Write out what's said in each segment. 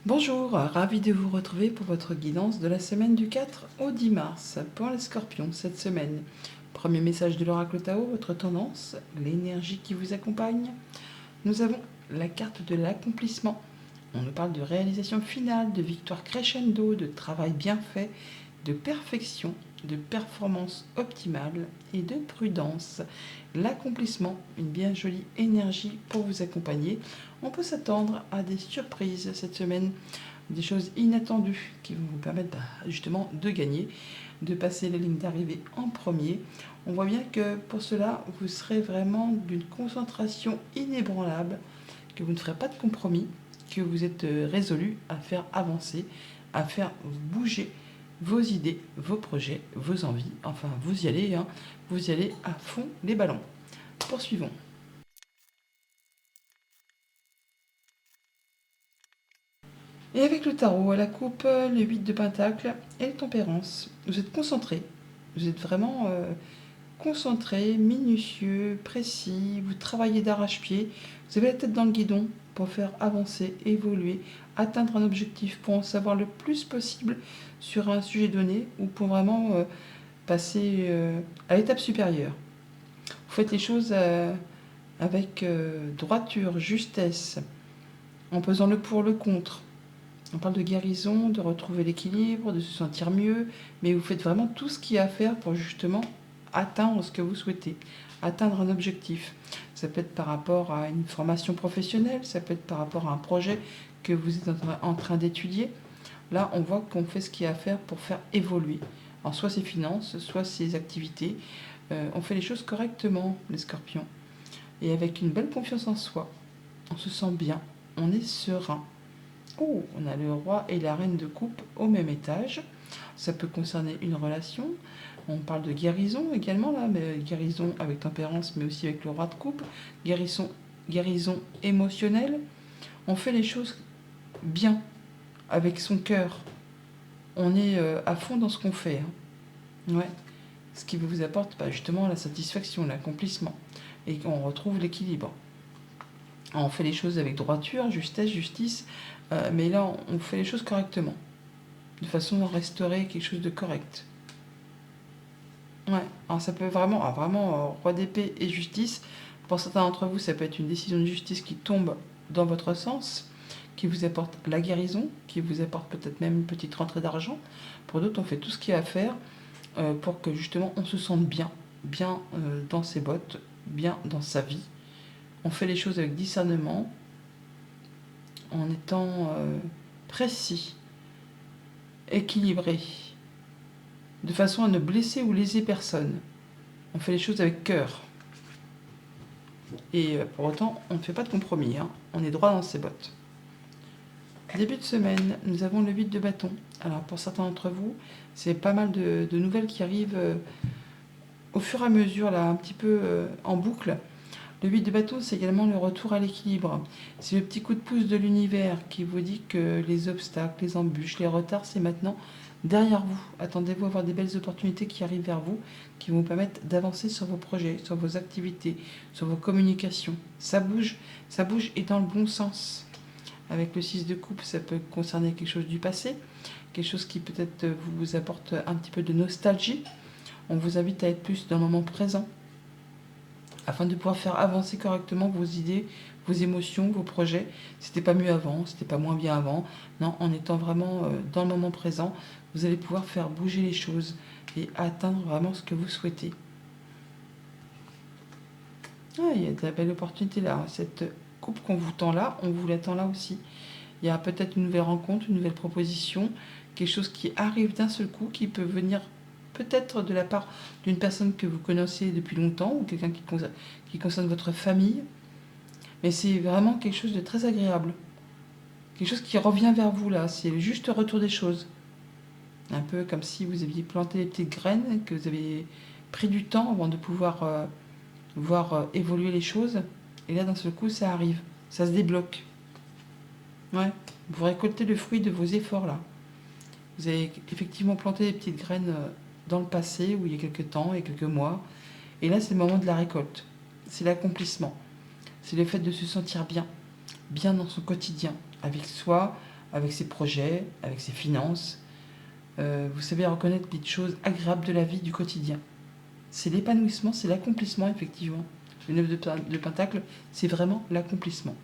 Bonjour, ravi de vous retrouver pour votre guidance de la semaine du 4 au 10 mars. Pour les scorpions, cette semaine, premier message de l'oracle Tao, votre tendance, l'énergie qui vous accompagne. Nous avons la carte de l'accomplissement. On nous parle de réalisation finale, de victoire crescendo, de travail bien fait, de perfection, de performance optimale et de prudence. L'accomplissement, une bien jolie énergie pour vous accompagner. On peut s'attendre à des surprises cette semaine, des choses inattendues qui vont vous permettre justement de gagner, de passer la ligne d'arrivée en premier. On voit bien que pour cela, vous serez vraiment d'une concentration inébranlable, que vous ne ferez pas de compromis, que vous êtes résolu à faire avancer, à faire bouger vos idées, vos projets, vos envies. Enfin, vous y allez, vous y allez à fond les ballons. Poursuivons. Et avec le tarot à la coupe, le 8 de pentacle et le tempérance, vous êtes concentré. Vous êtes vraiment concentré, minutieux, précis. Vous travaillez d'arrache-pied. Vous avez la tête dans le guidon pour faire avancer, évoluer, atteindre un objectif, pour en savoir le plus possible sur un sujet donné ou pour vraiment passer à l'étape supérieure. Vous faites les choses avec droiture, justesse, en pesant le pour, le contre. On parle de guérison, de retrouver l'équilibre, de se sentir mieux, mais vous faites vraiment tout ce qu'il y a à faire pour justement atteindre ce que vous souhaitez, atteindre un objectif. Ça peut être par rapport à une formation professionnelle, ça peut être par rapport à un projet que vous êtes en train d'étudier. Là, on voit qu'on fait ce qu'il y a à faire pour faire évoluer. Alors, soit ses finances, soit ses activités. On fait les choses correctement, les scorpions. Et avec une belle confiance en soi. On se sent bien, on est serein. Oh, on a le roi et la reine de coupe au même étage. Ça peut concerner une relation. On parle de guérison également, là, mais guérison avec tempérance, mais aussi avec le roi de coupe. Guérison émotionnelle. On fait les choses bien, avec son cœur. On est à fond dans ce qu'on fait. Ouais. Ce qui vous apporte justement la satisfaction, l'accomplissement. Et on retrouve l'équilibre. On fait les choses avec droiture, justesse, justice, mais là, on fait les choses correctement, de façon à restaurer quelque chose de correct. Ouais, alors ça peut vraiment, roi d'épée et justice. Pour certains d'entre vous, ça peut être une décision de justice qui tombe dans votre sens, qui vous apporte la guérison, qui vous apporte peut-être même une petite rentrée d'argent. Pour d'autres, on fait tout ce qu'il y a à faire pour que justement on se sente bien, bien dans ses bottes, bien dans sa vie. On fait les choses avec discernement, en étant précis, équilibré, de façon à ne blesser ou léser personne. On fait les choses avec cœur. Et pour autant, on ne fait pas de compromis, on est droit dans ses bottes. Début de semaine, nous avons le 8 de bâton. Alors pour certains d'entre vous, c'est pas mal de nouvelles qui arrivent au fur et à mesure, là, un petit peu en boucle. Le 8 de bâton, c'est également le retour à l'équilibre. C'est le petit coup de pouce de l'univers qui vous dit que les obstacles, les embûches, les retards, c'est maintenant derrière vous. Attendez-vous à avoir des belles opportunités qui arrivent vers vous, qui vont vous permettre d'avancer sur vos projets, sur vos activités, sur vos communications. Ça bouge et dans le bon sens. Avec le 6 de coupe, ça peut concerner quelque chose du passé, quelque chose qui peut-être vous apporte un petit peu de nostalgie. On vous invite à être plus dans le moment présent, afin de pouvoir faire avancer correctement vos idées, vos émotions, vos projets. C'était pas mieux avant, c'était pas moins bien avant. Non, en étant vraiment dans le moment présent, vous allez pouvoir faire bouger les choses et atteindre vraiment ce que vous souhaitez. Ah, il y a de la belle opportunité là. Cette coupe qu'on vous tend là, on vous l'attend là aussi. Il y a peut-être une nouvelle rencontre, une nouvelle proposition, quelque chose qui arrive d'un seul coup, qui peut venir peut-être de la part d'une personne que vous connaissez depuis longtemps ou quelqu'un qui concerne votre famille. Mais c'est vraiment quelque chose de très agréable. Quelque chose qui revient vers vous là. C'est le juste retour des choses. Un peu comme si vous aviez planté des petites graines, que vous avez pris du temps avant de pouvoir voir évoluer les choses. Et là, d'un seul coup, ça arrive. Ça se débloque. Ouais. Vous récoltez le fruit de vos efforts là. Vous avez effectivement planté des petites graines dans le passé, ou il y a quelques temps, il y a quelques mois. Et là, c'est le moment de la récolte. C'est l'accomplissement. C'est le fait de se sentir bien, bien dans son quotidien, avec soi, avec ses projets, avec ses finances. Vous savez reconnaître les choses agréables de la vie, du quotidien. C'est l'épanouissement, c'est l'accomplissement, effectivement. Le 9 de Pentacle, c'est vraiment l'accomplissement.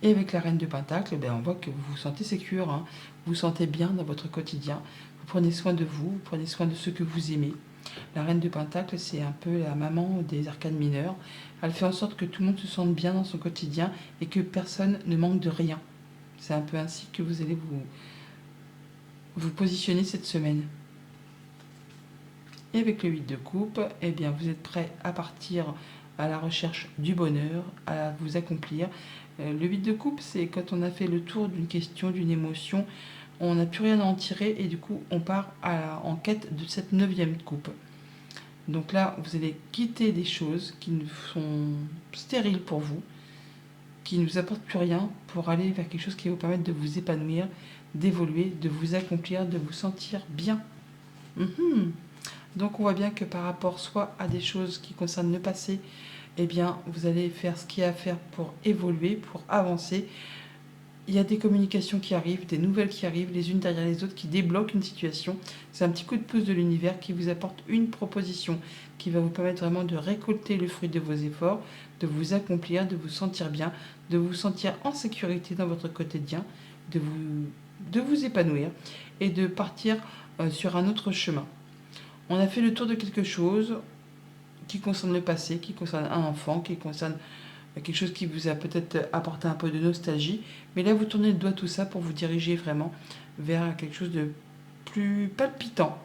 Et avec la Reine de Pentacle, on voit que vous vous sentez sécure, hein. Vous vous sentez bien dans votre quotidien. Vous prenez soin de vous, vous prenez soin de ceux que vous aimez. La Reine de Pentacle, c'est un peu la maman des arcanes mineurs. Elle fait en sorte que tout le monde se sente bien dans son quotidien et que personne ne manque de rien. C'est un peu ainsi que vous allez vous positionner cette semaine. Et avec le 8 de coupe, vous êtes prêt à partir à la recherche du bonheur, à vous accomplir. Le 8 de coupe, c'est quand on a fait le tour d'une question, d'une émotion, on n'a plus rien à en tirer et du coup on part en quête de cette 9e coupe. Donc là, vous allez quitter des choses qui sont stériles pour vous, qui ne vous apportent plus rien, pour aller vers quelque chose qui va vous permettre de vous épanouir, d'évoluer, de vous accomplir, de vous sentir bien. Donc on voit bien que par rapport soit à des choses qui concernent le passé, vous allez faire ce qu'il y a à faire pour évoluer, pour avancer. Il y a des communications qui arrivent, des nouvelles qui arrivent, les unes derrière les autres, qui débloquent une situation. C'est un petit coup de pouce de l'univers qui vous apporte une proposition qui va vous permettre vraiment de récolter le fruit de vos efforts, de vous accomplir, de vous sentir bien, de vous sentir en sécurité dans votre quotidien, de vous épanouir et de partir sur un autre chemin. On a fait le tour de quelque chose qui concerne le passé, qui concerne un enfant, qui concerne quelque chose qui vous a peut-être apporté un peu de nostalgie. Mais là, vous tournez le doigt tout ça pour vous diriger vraiment vers quelque chose de plus palpitant.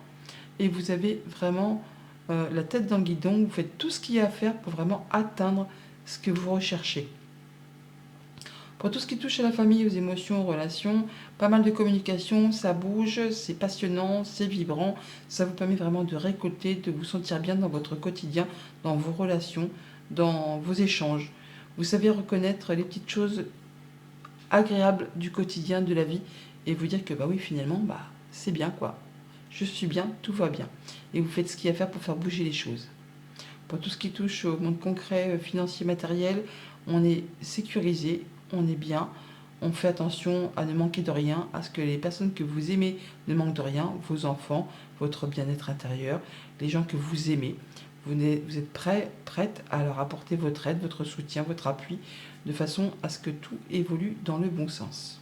Et vous avez vraiment la tête dans le guidon, vous faites tout ce qu'il y a à faire pour vraiment atteindre ce que vous recherchez. Pour tout ce qui touche à la famille, aux émotions, aux relations, pas mal de communication, ça bouge, c'est passionnant, c'est vibrant, ça vous permet vraiment de récolter, de vous sentir bien dans votre quotidien, dans vos relations, dans vos échanges. Vous savez reconnaître les petites choses agréables du quotidien, de la vie, et vous dire que oui, finalement, c'est bien quoi. Je suis bien, tout va bien. Et vous faites ce qu'il y a à faire pour faire bouger les choses. Pour tout ce qui touche au monde concret, financier, matériel, on est sécurisé, on est bien, on fait attention à ne manquer de rien, à ce que les personnes que vous aimez ne manquent de rien, vos enfants, votre bien-être intérieur, les gens que vous aimez. Vous êtes prête à leur apporter votre aide, votre soutien, votre appui, de façon à ce que tout évolue dans le bon sens.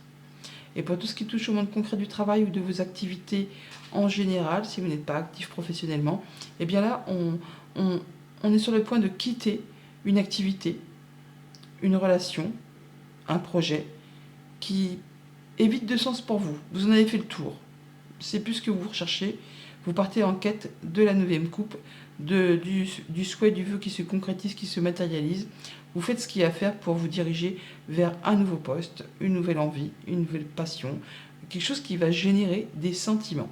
Et pour tout ce qui touche au monde concret du travail ou de vos activités en général, si vous n'êtes pas actif professionnellement, là, on est sur le point de quitter une activité, une relation, un projet qui est vide de sens pour vous. Vous en avez fait le tour. C'est plus ce que vous recherchez. Vous partez en quête de la 9e coupe, du souhait, du vœu qui se concrétise, qui se matérialise. Vous faites ce qu'il y a à faire pour vous diriger vers un nouveau poste, une nouvelle envie, une nouvelle passion, quelque chose qui va générer des sentiments.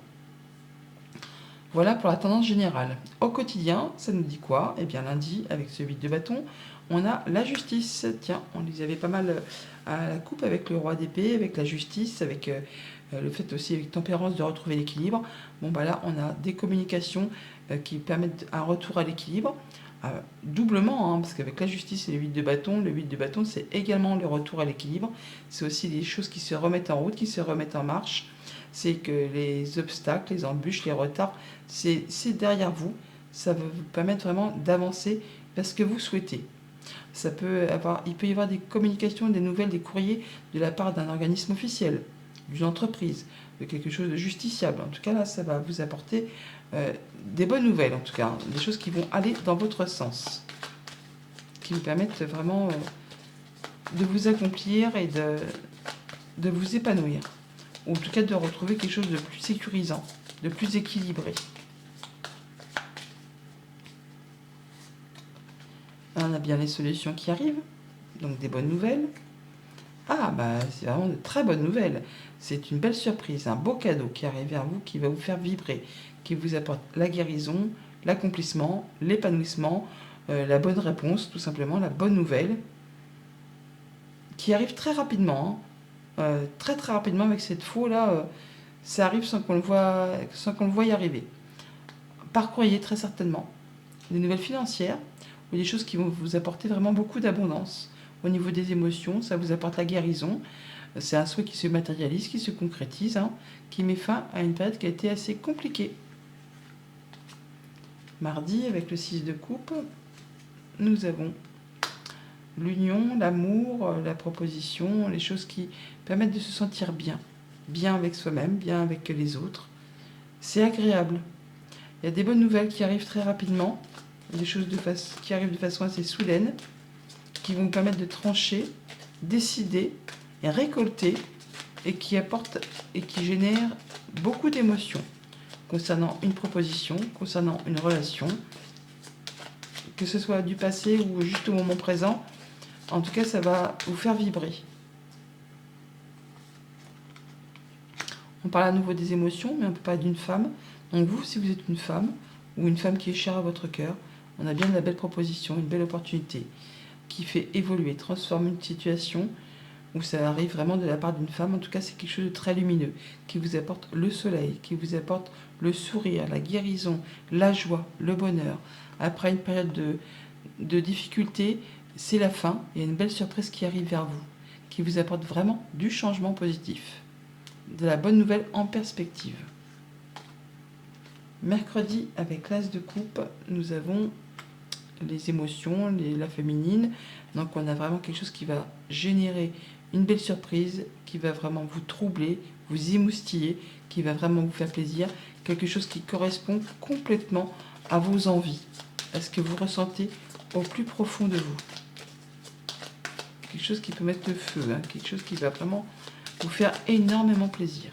Voilà pour la tendance générale. Au quotidien, ça nous dit quoi ? Lundi, avec ce 8 de bâton, on a la justice. Tiens, on les avait pas mal à la coupe avec le roi d'épée, avec la justice, avec le fait aussi avec tempérance de retrouver l'équilibre. Là, on a des communications qui permettent un retour à l'équilibre. Doublement, parce qu'avec la justice et le 8 de bâton, c'est également le retour à l'équilibre. C'est aussi des choses qui se remettent en route, qui se remettent en marche. C'est que les obstacles, les embûches, les retards, c'est derrière vous. Ça va vous permettre vraiment d'avancer vers ce que vous souhaitez. Il peut y avoir des communications, des nouvelles, des courriers de la part d'un organisme officiel, d'une entreprise, de quelque chose de justiciable. En tout cas, là, ça va vous apporter des bonnes nouvelles, en tout cas, des choses qui vont aller dans votre sens, qui vous permettent vraiment de vous accomplir et de vous épanouir, ou en tout cas de retrouver quelque chose de plus sécurisant, de plus équilibré. On a bien les solutions qui arrivent, donc des bonnes nouvelles. C'est vraiment de très bonnes nouvelles. C'est une belle surprise, un beau cadeau qui arrive vers vous, qui va vous faire vibrer, qui vous apporte la guérison, l'accomplissement, l'épanouissement, la bonne réponse, tout simplement, la bonne nouvelle, qui arrive très rapidement. Très très rapidement avec cette faux-là, ça arrive sans qu'on le voie y arriver. Par courrier, très certainement. Des nouvelles financières, ou des choses qui vont vous apporter vraiment beaucoup d'abondance. Au niveau des émotions, ça vous apporte la guérison. C'est un souhait qui se matérialise, qui se concrétise, hein, qui met fin à une période qui a été assez compliquée. Mardi, avec le 6 de coupe, nous avons l'union, l'amour, la proposition, les choses qui permettent de se sentir bien. Bien avec soi-même, bien avec les autres. C'est agréable. Il y a des bonnes nouvelles qui arrivent très rapidement, des choses qui arrivent de façon assez soudaine, qui vont permettre de trancher, décider et récolter, et qui apportent et qui génèrent beaucoup d'émotions concernant une proposition, concernant une relation, que ce soit du passé ou juste au moment présent. En tout cas, ça va vous faire vibrer. On parle à nouveau des émotions, mais on peut parler d'une femme. Donc vous, si vous êtes une femme, ou une femme qui est chère à votre cœur, on a bien de la belle proposition, une belle opportunité, qui fait évoluer, transformer une situation où ça arrive vraiment de la part d'une femme. En tout cas, c'est quelque chose de très lumineux, qui vous apporte le soleil, qui vous apporte le sourire, la guérison, la joie, le bonheur. Après une période de difficulté, c'est la fin. Il y a une belle surprise qui arrive vers vous, qui vous apporte vraiment du changement positif, de la bonne nouvelle en perspective. Mercredi, avec l'As de coupe, nous avons les émotions, la féminine. Donc on a vraiment quelque chose qui va générer une belle surprise, qui va vraiment vous troubler, vous émoustiller, qui va vraiment vous faire plaisir. Quelque chose qui correspond complètement à vos envies, à ce que vous ressentez au plus profond de vous. Quelque chose qui peut mettre le feu, hein, quelque chose qui va vraiment vous faire énormément plaisir.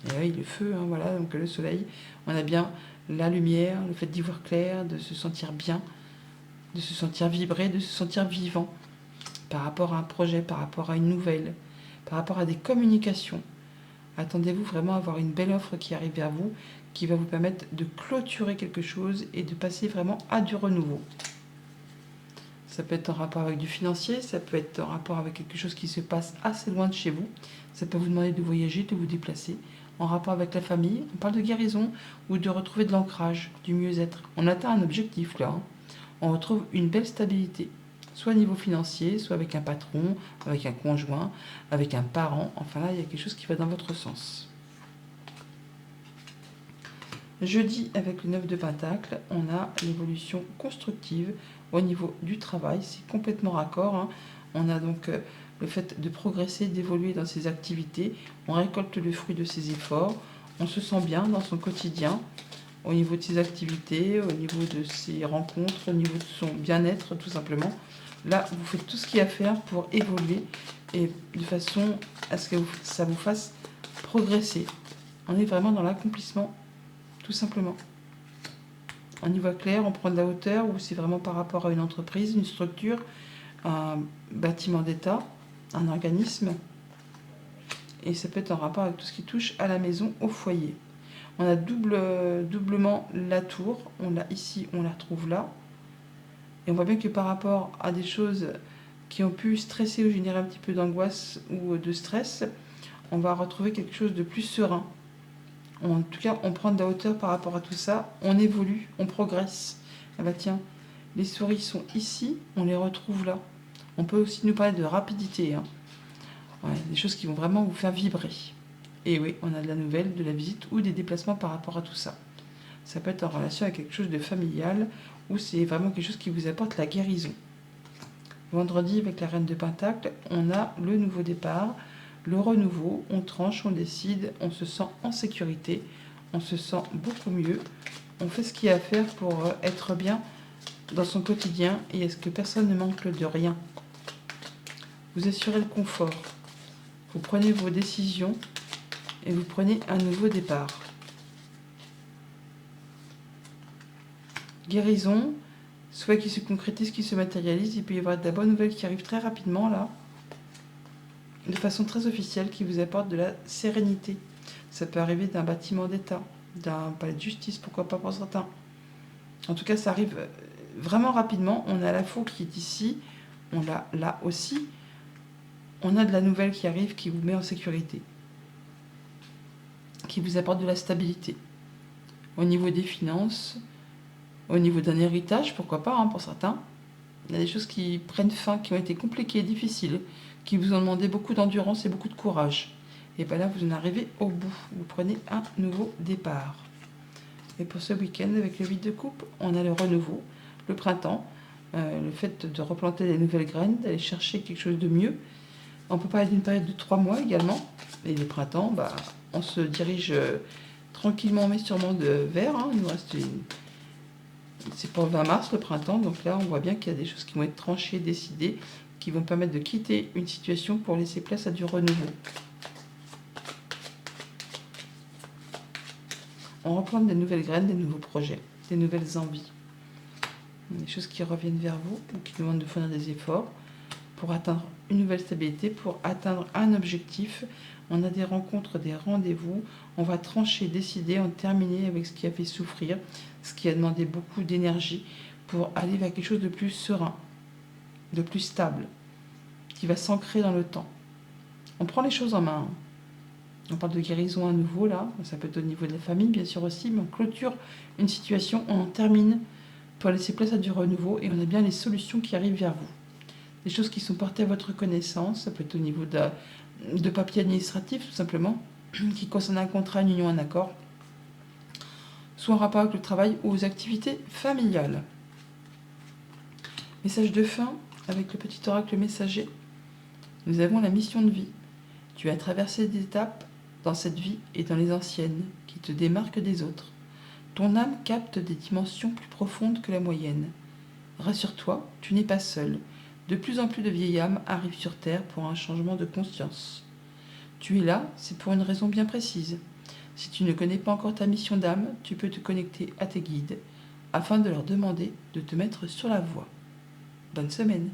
Et oui, le feu, hein, voilà, donc le soleil, on a bien la lumière, le fait d'y voir clair, de se sentir bien, de se sentir vibrer, de se sentir vivant par rapport à un projet, par rapport à une nouvelle, par rapport à des communications. Attendez-vous vraiment à avoir une belle offre qui arrive vers vous, qui va vous permettre de clôturer quelque chose et de passer vraiment à du renouveau. Ça peut être en rapport avec du financier, ça peut être en rapport avec quelque chose qui se passe assez loin de chez vous. Ça peut vous demander de voyager, de vous déplacer. En rapport avec la famille, on parle de guérison ou de retrouver de l'ancrage, du mieux-être. On atteint un objectif là. On retrouve une belle stabilité, soit au niveau financier, soit avec un patron, avec un conjoint, avec un parent. Enfin là, il y a quelque chose qui va dans votre sens. Jeudi, avec le 9 de Pentacle, on a l'évolution constructive au niveau du travail. C'est complètement raccord, hein. On a donc le fait de progresser, d'évoluer dans ses activités. On récolte le fruit de ses efforts. On se sent bien dans son quotidien, au niveau de ses activités, au niveau de ses rencontres, au niveau de son bien-être, tout simplement. Là, vous faites tout ce qu'il y a à faire pour évoluer et de façon à ce que ça vous fasse progresser. On est vraiment dans l'accomplissement, tout simplement. On y voit clair, on prend de la hauteur, ou c'est vraiment par rapport à une entreprise, une structure, un bâtiment d'État, un organisme. Et ça peut être en rapport avec tout ce qui touche à la maison, au foyer. On a doublement la tour, on l'a ici, on la retrouve là. Et on voit bien que par rapport à des choses qui ont pu stresser ou générer un petit peu d'angoisse ou de stress, on va retrouver quelque chose de plus serein. En tout cas, on prend de la hauteur par rapport à tout ça, on évolue, on progresse. Ah bah tiens, les souris sont ici, on les retrouve là. On peut aussi nous parler de rapidité, hein. Ouais, des choses qui vont vraiment vous faire vibrer. Et oui, on a de la nouvelle, de la visite ou des déplacements par rapport à tout ça. Ça peut être en relation avec quelque chose de familial ou c'est vraiment quelque chose qui vous apporte la guérison. Vendredi, avec la Reine de Pentacle, on a le nouveau départ, le renouveau, on tranche, on décide, on se sent en sécurité, on se sent beaucoup mieux, on fait ce qu'il y a à faire pour être bien dans son quotidien et est-ce que personne ne manque de rien. Vous assurez le confort, vous prenez vos décisions et vous prenez un nouveau départ. Guérison, soit qui se concrétise, qui se matérialise, il peut y avoir de la bonne nouvelle qui arrive très rapidement là, de façon très officielle, qui vous apporte de la sérénité. Ça peut arriver d'un bâtiment d'État, d'un palais de justice, pourquoi pas pour certains. En tout cas, ça arrive vraiment rapidement. On a la faux qui est ici, on l'a là aussi. On a de la nouvelle qui arrive, qui vous met en sécurité, qui vous apporte de la stabilité. Au niveau des finances, au niveau d'un héritage, pourquoi pas, hein, pour certains. Il y a des choses qui prennent fin, qui ont été compliquées, difficiles, qui vous ont demandé beaucoup d'endurance et beaucoup de courage. Et bien là, vous en arrivez au bout. Vous prenez un nouveau départ. Et pour ce week-end, avec le 8 de coupe, on a le renouveau, le printemps, le fait de replanter des nouvelles graines, d'aller chercher quelque chose de mieux. On peut parler d'une période de 3 mois également. Et le printemps, on se dirige tranquillement mais sûrement vers. Il nous reste c'est pour le 20 mars le printemps, donc là on voit bien qu'il y a des choses qui vont être tranchées, décidées, qui vont permettre de quitter une situation pour laisser place à du renouveau. On replante des nouvelles graines, des nouveaux projets, des nouvelles envies. Des choses qui reviennent vers vous ou qui demandent de fournir des efforts pour atteindre une nouvelle stabilité, pour atteindre un objectif. On a des rencontres, des rendez-vous. On va trancher, décider, en terminer avec ce qui a fait souffrir, ce qui a demandé beaucoup d'énergie pour aller vers quelque chose de plus serein, de plus stable, qui va s'ancrer dans le temps. On prend les choses en main. On parle de guérison à nouveau là, ça peut être au niveau de la famille bien sûr aussi, mais on clôture une situation, on en termine pour laisser place à du renouveau et on a bien les solutions qui arrivent vers vous. Des choses qui sont portées à votre connaissance, ça peut être au niveau de papiers administratifs tout simplement, qui concernent un contrat, une union, un accord, soit en rapport avec le travail ou aux activités familiales. Message de fin avec le petit oracle messager. Nous avons la mission de vie. Tu as traversé des étapes dans cette vie et dans les anciennes qui te démarquent des autres. Ton âme capte des dimensions plus profondes que la moyenne. Rassure-toi, tu n'es pas seul. De plus en plus de vieilles âmes arrivent sur Terre pour un changement de conscience. Tu es là, c'est pour une raison bien précise. Si tu ne connais pas encore ta mission d'âme, tu peux te connecter à tes guides afin de leur demander de te mettre sur la voie. Bonne semaine.